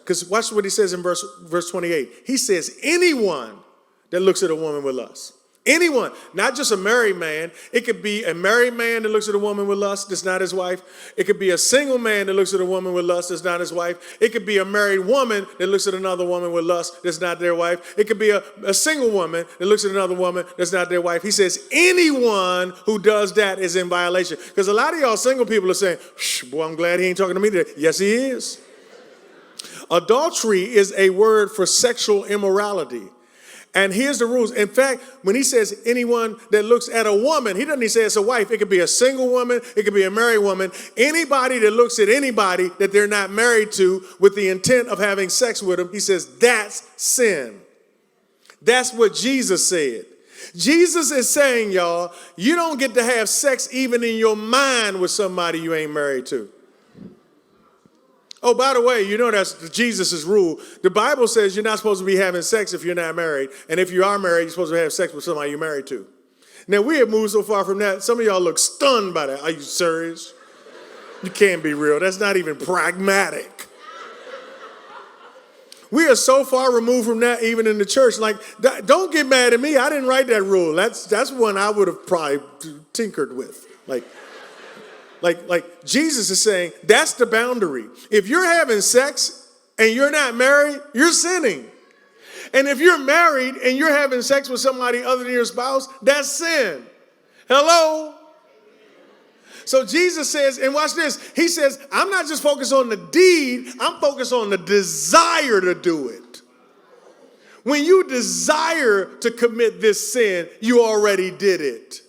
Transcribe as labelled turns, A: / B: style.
A: Because watch what he says in verse 28. He says, anyone that looks at a woman with lust. Anyone, not just a married man. It could be a married man that looks at a woman with lust that's not his wife. It could be a single man that looks at a woman with lust that's not his wife. It could be a married woman that looks at another woman with lust that's not their wife. It could be a single woman that looks at another woman that's not their wife. He says anyone who does that is in violation. Because a lot of y'all single people are saying, boy, I'm glad he ain't talking to me today. Yes, he is. Adultery is a word for sexual immorality. And here's the rules. In fact, when he says anyone that looks at a woman, he doesn't even say it's a wife. It could be a single woman. It could be a married woman. Anybody that looks at anybody that they're not married to with the intent of having sex with them, he says that's sin. That's what Jesus said. Jesus is saying, y'all, you don't get to have sex even in your mind with somebody you ain't married to. Oh, by the way, you know that's Jesus' rule. The Bible says you're not supposed to be having sex if you're not married. And if you are married, you're supposed to have sex with somebody you're married to. Now, we have moved so far from that. Some of y'all look stunned by that. Are you serious? You can't be real. That's not even pragmatic. We are so far removed from that even in the church. Like, don't get mad at me. I didn't write that rule. That's one I would have probably tinkered with. Like Jesus is saying, that's the boundary. If you're having sex and you're not married, you're sinning. And if you're married and you're having sex with somebody other than your spouse, that's sin. Hello? So Jesus says, and watch this, he says, I'm not just focused on the deed, I'm focused on the desire to do it. When you desire to commit this sin, you already did it.